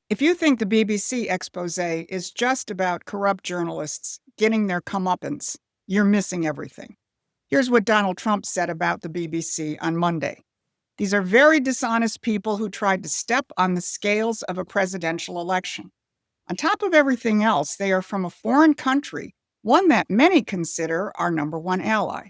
If you think the BBC expose is just about corrupt journalists getting their comeuppance, you're missing everything. Here's what Donald Trump said about the BBC on Monday. These are very dishonest people who tried to step on the scales of a presidential election. On top of everything else, they are from a foreign country, one that many consider our number one ally.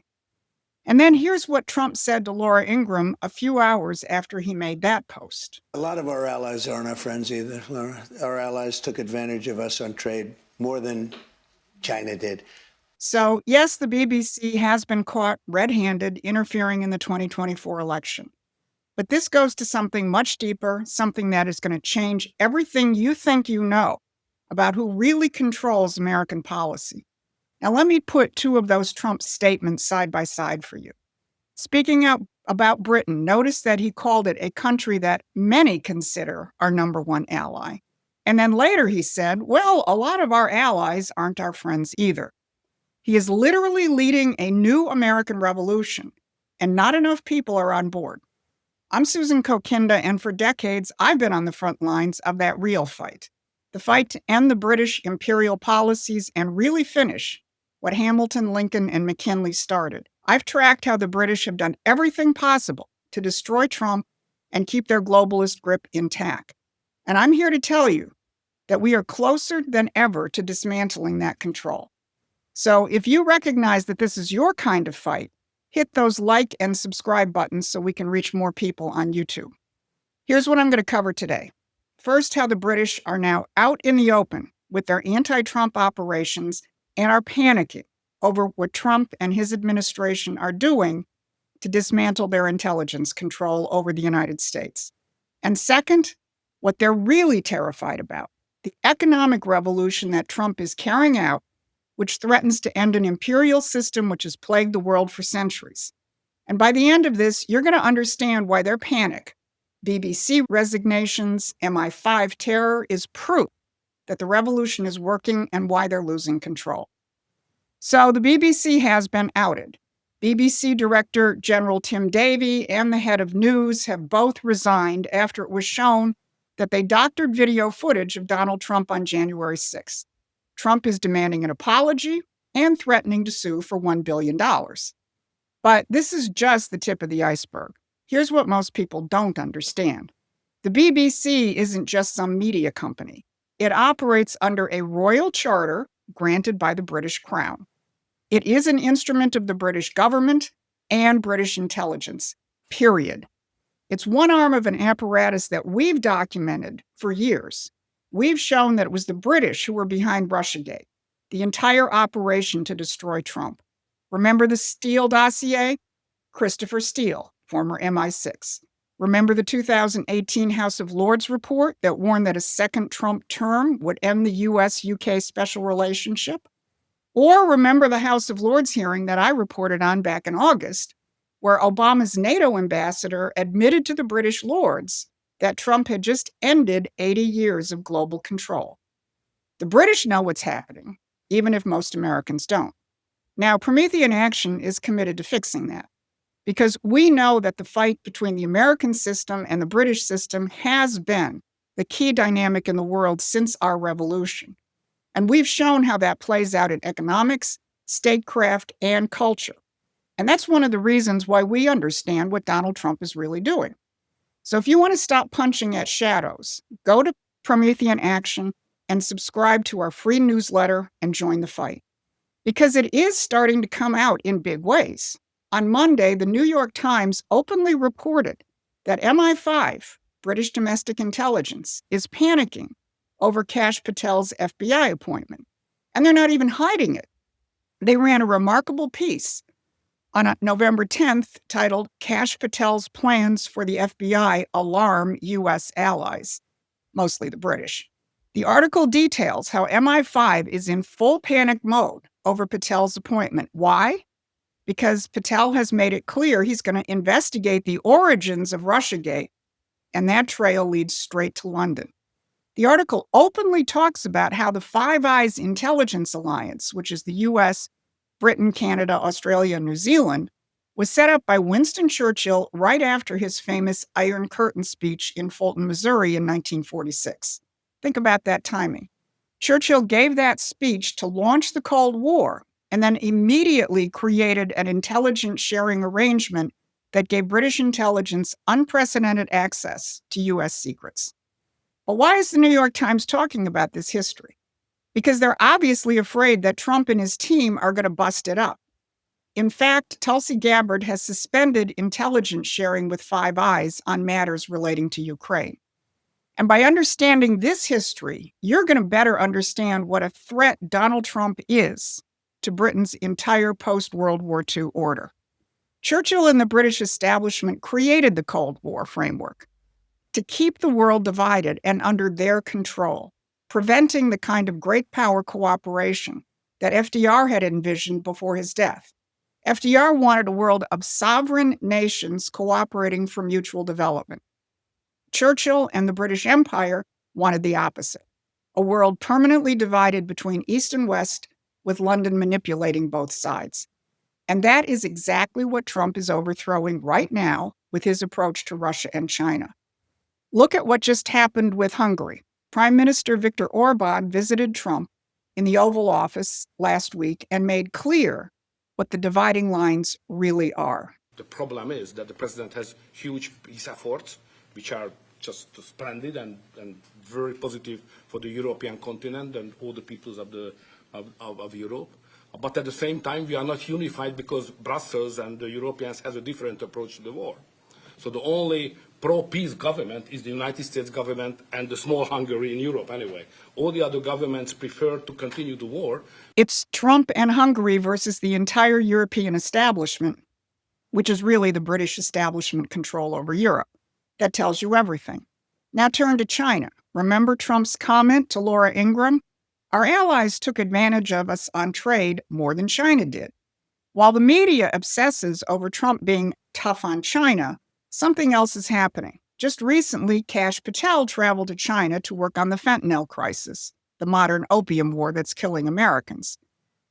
And then here's what Trump said to Laura Ingraham a few hours after he made that post. A lot of our allies aren't our friends either, Laura. Our allies took advantage of us on trade more than China did. So, yes, the BBC has been caught red-handed interfering in the 2024 election. But this goes to something much deeper, something that is going to change everything you think you know about who really controls American policy. Now, let me put two of those Trump statements side by side for you. Speaking out about Britain, notice that he called it a country that many consider our number one ally. And then later he said, well, a lot of our allies aren't our friends either. He is literally leading a new American revolution, and not enough people are on board. I'm Susan Kokinda, and for decades, I've been on the front lines of that real fight. The fight to end the British imperial policies and really finish what Hamilton, Lincoln, and McKinley started. I've tracked how the British have done everything possible to destroy Trump and keep their globalist grip intact. And I'm here to tell you that we are closer than ever to dismantling that control. So if you recognize that this is your kind of fight, hit those like and subscribe buttons so we can reach more people on YouTube. Here's what I'm going to cover today. First, how the British are now out in the open with their anti-Trump operations and are panicking over what Trump and his administration are doing to dismantle their intelligence control over the United States. And second, what they're really terrified about, the economic revolution that Trump is carrying out, which threatens to end an imperial system which has plagued the world for centuries. And by the end of this, you're going to understand why their panic, BBC resignations, MI5 terror, is proof that the revolution is working and why they're losing control. So the BBC has been outed. BBC Director General Tim Davie and the head of news have both resigned after it was shown that they doctored video footage of Donald Trump on January 6th. Trump is demanding an apology and threatening to sue for $1 billion. But this is just the tip of the iceberg. Here's what most people don't understand. The BBC isn't just some media company. It operates under a royal charter granted by the British Crown. It is an instrument of the British government and British intelligence, period. It's one arm of an apparatus that we've documented for years. We've shown that it was the British who were behind Russiagate, the entire operation to destroy Trump. Remember the Steele dossier? Christopher Steele, former MI6. Remember the 2018 House of Lords report that warned that a second Trump term would end the US-UK special relationship? Or remember the House of Lords hearing that I reported on back in August, where Obama's NATO ambassador admitted to the British Lords that Trump had just ended 80 years of global control. The British know what's happening, even if most Americans don't. Now, Promethean Action is committed to fixing that, because we know that the fight between the American system and the British system has been the key dynamic in the world since our revolution. And we've shown how that plays out in economics, statecraft, and culture. And that's one of the reasons why we understand what Donald Trump is really doing. So if you want to stop punching at shadows, go to Promethean Action and subscribe to our free newsletter and join the fight. Because it is starting to come out in big ways. On Monday, the New York Times openly reported that MI5, British Domestic Intelligence, is panicking over Kash Patel's FBI appointment. And they're not even hiding it. They ran a remarkable piece on November 10th titled Kash Patel's Plans for the FBI Alarm U.S. Allies, mostly the British. The article details how MI5 is in full panic mode over Patel's appointment. Why? Because Patel has made it clear he's going to investigate the origins of Russiagate, and that trail leads straight to London. The article openly talks about how the Five Eyes Intelligence Alliance, which is the U.S., Britain, Canada, Australia, and New Zealand, was set up by Winston Churchill right after his famous Iron Curtain speech in Fulton, Missouri in 1946. Think about that timing. Churchill gave that speech to launch the Cold War and then immediately created an intelligence sharing arrangement that gave British intelligence unprecedented access to U.S. secrets. But why is the New York Times talking about this history? Because they're obviously afraid that Trump and his team are going to bust it up. In fact, Tulsi Gabbard has suspended intelligence sharing with Five Eyes on matters relating to Ukraine. And by understanding this history, you're going to better understand what a threat Donald Trump is to Britain's entire post-World War II order. Churchill and the British establishment created the Cold War framework to keep the world divided and under their control, preventing the kind of great power cooperation that FDR had envisioned before his death. FDR wanted a world of sovereign nations cooperating for mutual development. Churchill and the British Empire wanted the opposite, a world permanently divided between East and West, with London manipulating both sides. And that is exactly what Trump is overthrowing right now with his approach to Russia and China. Look at what just happened with Hungary. Prime Minister Viktor Orban visited Trump in the Oval Office last week and made clear what the dividing lines really are. The problem is that the president has huge peace efforts, which are just splendid and very positive for the European continent and all the peoples of Europe. But at the same time, we are not unified because Brussels and the Europeans have a different approach to the war. So the only pro-peace government is the United States government and the small Hungary in Europe anyway. All the other governments prefer to continue the war. It's Trump and Hungary versus the entire European establishment, which is really the British establishment control over Europe. That tells you everything. Now turn to China. Remember Trump's comment to Laura Ingraham? Our allies took advantage of us on trade more than China did. While the media obsesses over Trump being tough on China, something else is happening. Just recently, Kash Patel traveled to China to work on the fentanyl crisis, the modern opium war that's killing Americans.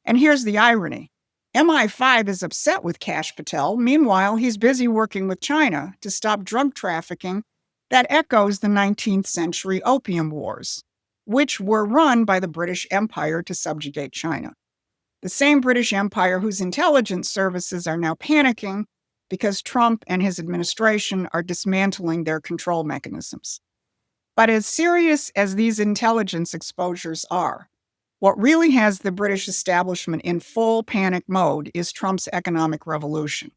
And here's the irony. MI5 is upset with Kash Patel. Meanwhile, he's busy working with China to stop drug trafficking that echoes the 19th century opium wars, which were run by the British Empire to subjugate China. The same British Empire whose intelligence services are now panicking because Trump and his administration are dismantling their control mechanisms. But as serious as these intelligence exposures are, what really has the British establishment in full panic mode is Trump's economic revolution.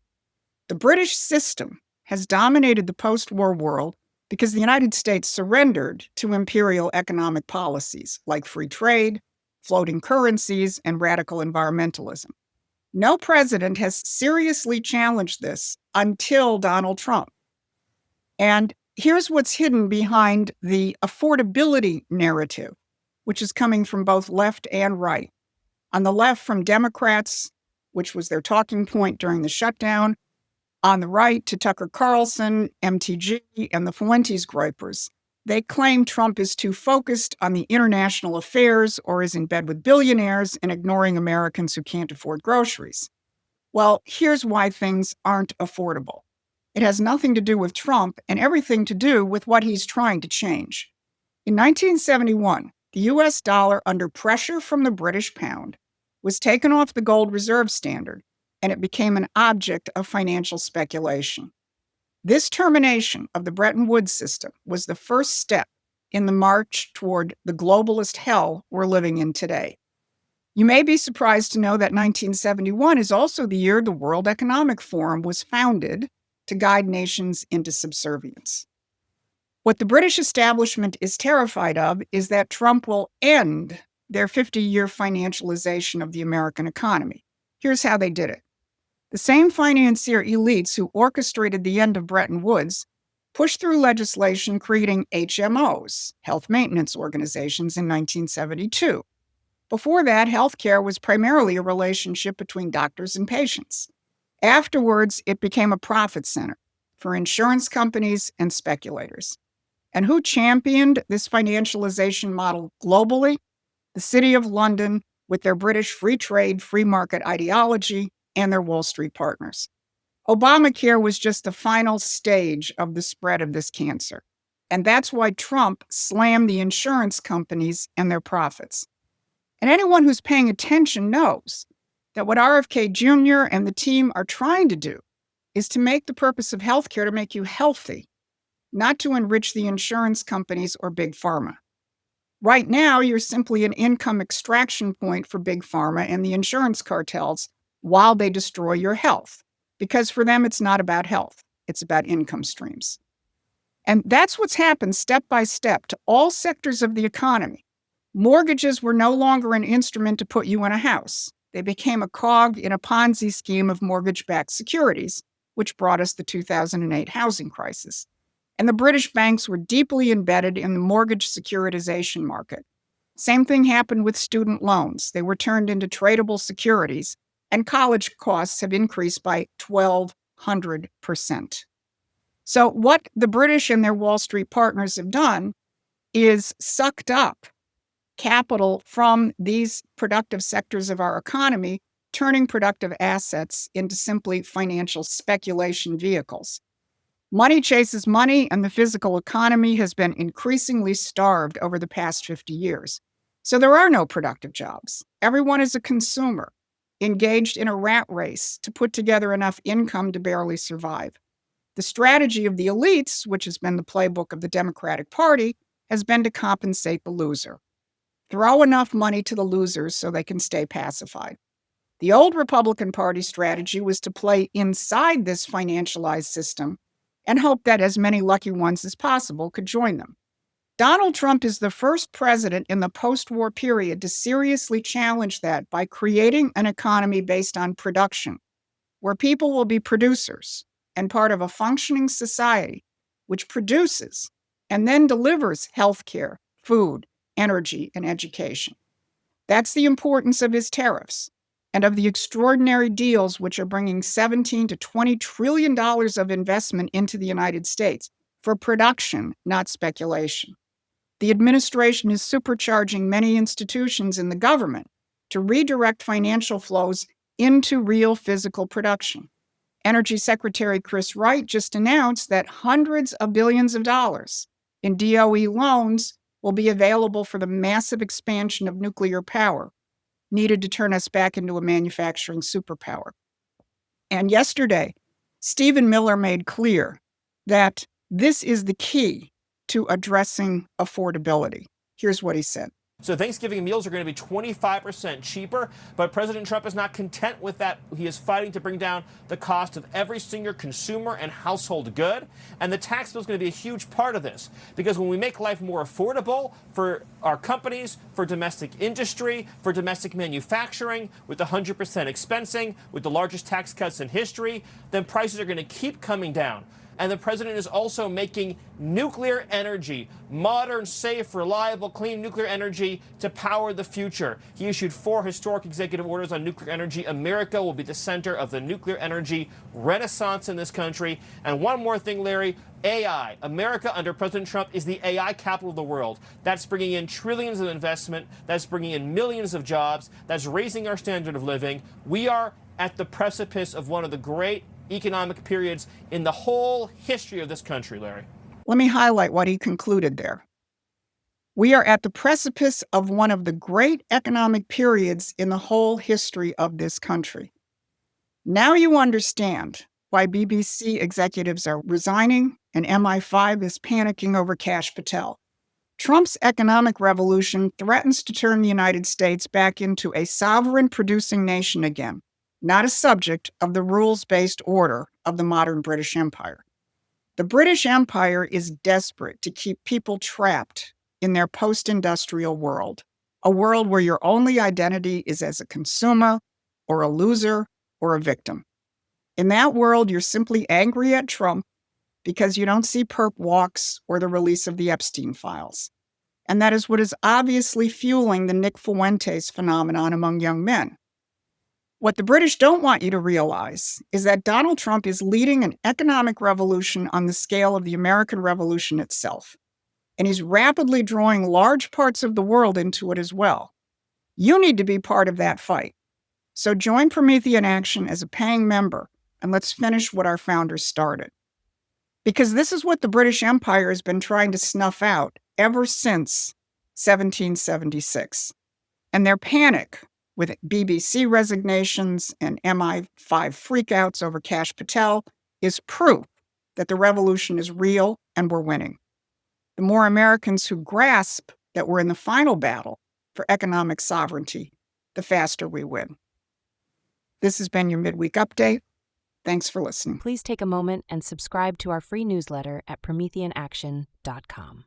The British system has dominated the post-war world because the United States surrendered to imperial economic policies like free trade, floating currencies, and radical environmentalism. No president has seriously challenged this until Donald Trump. And here's what's hidden behind the affordability narrative, which is coming from both left and right. On the left, from Democrats, which was their talking point during the shutdown. On the right, to Tucker Carlson, MTG, and the Fuentes gripers. They claim Trump is too focused on the international affairs or is in bed with billionaires and ignoring Americans who can't afford groceries. Well, here's why things aren't affordable. It has nothing to do with Trump and everything to do with what he's trying to change. In 1971, the US dollar, under pressure from the British pound, was taken off the gold reserve standard, and it became an object of financial speculation. This termination of the Bretton Woods system was the first step in the march toward the globalist hell we're living in today. You may be surprised to know that 1971 is also the year the World Economic Forum was founded to guide nations into subservience. What the British establishment is terrified of is that Trump will end their 50-year financialization of the American economy. Here's how they did it. The same financier elites who orchestrated the end of Bretton Woods pushed through legislation creating HMOs, health maintenance organizations, in 1972. Before that, healthcare was primarily a relationship between doctors and patients. Afterwards, it became a profit center for insurance companies and speculators. And who championed this financialization model globally? The City of London, with their British free trade, free market ideology, and their Wall Street partners. Obamacare was just the final stage of the spread of this cancer. And that's why Trump slammed the insurance companies and their profits. And anyone who's paying attention knows that what RFK Jr. and the team are trying to do is to make the purpose of healthcare to make you healthy, not to enrich the insurance companies or big pharma. Right now, you're simply an income extraction point for big pharma and the insurance cartels while they destroy your health. Because for them, it's not about health, it's about income streams. And that's what's happened step by step to all sectors of the economy. Mortgages were no longer an instrument to put you in a house. They became a cog in a Ponzi scheme of mortgage-backed securities, which brought us the 2008 housing crisis. And the British banks were deeply embedded in the mortgage securitization market. Same thing happened with student loans. They were turned into tradable securities, and college costs have increased by 1,200%. So what the British and their Wall Street partners have done is sucked up capital from these productive sectors of our economy, turning productive assets into simply financial speculation vehicles. Money chases money, and the physical economy has been increasingly starved over the past 50 years. So there are no productive jobs. Everyone is a consumer, engaged in a rat race to put together enough income to barely survive. The strategy of the elites, which has been the playbook of the Democratic Party, has been to compensate the loser. Throw enough money to the losers so they can stay pacified. The old Republican Party strategy was to play inside this financialized system and hope that as many lucky ones as possible could join them. Donald Trump is the first president in the post-war period to seriously challenge that by creating an economy based on production, where people will be producers and part of a functioning society which produces and then delivers healthcare, food, energy, and education. That's the importance of his tariffs and of the extraordinary deals which are bringing $17 to $20 trillion of investment into the United States for production, not speculation. The administration is supercharging many institutions in the government to redirect financial flows into real physical production. Energy Secretary Chris Wright just announced that hundreds of billions of dollars in DOE loans will be available for the massive expansion of nuclear power needed to turn us back into a manufacturing superpower. And yesterday, Stephen Miller made clear that this is the key to addressing affordability. Here's what he said. So Thanksgiving meals are going to be 25% cheaper, but President Trump is not content with that. He is fighting to bring down the cost of every single consumer and household good, and the tax bill is going to be a huge part of this, because when we make life more affordable for our companies, for domestic industry, for domestic manufacturing, with 100% expensing, with the largest tax cuts in history, then prices are going to keep coming down. And the president is also making nuclear energy, modern, safe, reliable, clean nuclear energy to power the future. He issued 4 historic executive orders on nuclear energy. America will be the center of the nuclear energy renaissance in this country. And one more thing, Larry, AI. America under President Trump is the AI capital of the world. That's bringing in trillions of investment. That's bringing in millions of jobs. That's raising our standard of living. We are at the precipice of one of the great economic periods in the whole history of this country, Larry. Let me highlight what he concluded there. We are at the precipice of one of the great economic periods in the whole history of this country. Now you understand why BBC executives are resigning and MI5 is panicking over Kash Patel. Trump's economic revolution threatens to turn the United States back into a sovereign producing nation again, not a subject of the rules-based order of the modern British Empire. The British Empire is desperate to keep people trapped in their post-industrial world, a world where your only identity is as a consumer or a loser or a victim. In that world, you're simply angry at Trump because you don't see perp walks or the release of the Epstein files. And that is what is obviously fueling the Nick Fuentes phenomenon among young men. What the British don't want you to realize is that Donald Trump is leading an economic revolution on the scale of the American Revolution itself. And he's rapidly drawing large parts of the world into it as well. You need to be part of that fight. So join Promethean Action as a paying member, and let's finish what our founders started. Because this is what the British Empire has been trying to snuff out ever since 1776. And their panic with BBC resignations and MI5 freakouts over Kash Patel is proof that the revolution is real and we're winning. The more Americans who grasp that we're in the final battle for economic sovereignty, the faster we win. This has been your Midweek Update. Thanks for listening. Please take a moment and subscribe to our free newsletter at prometheanaction.com.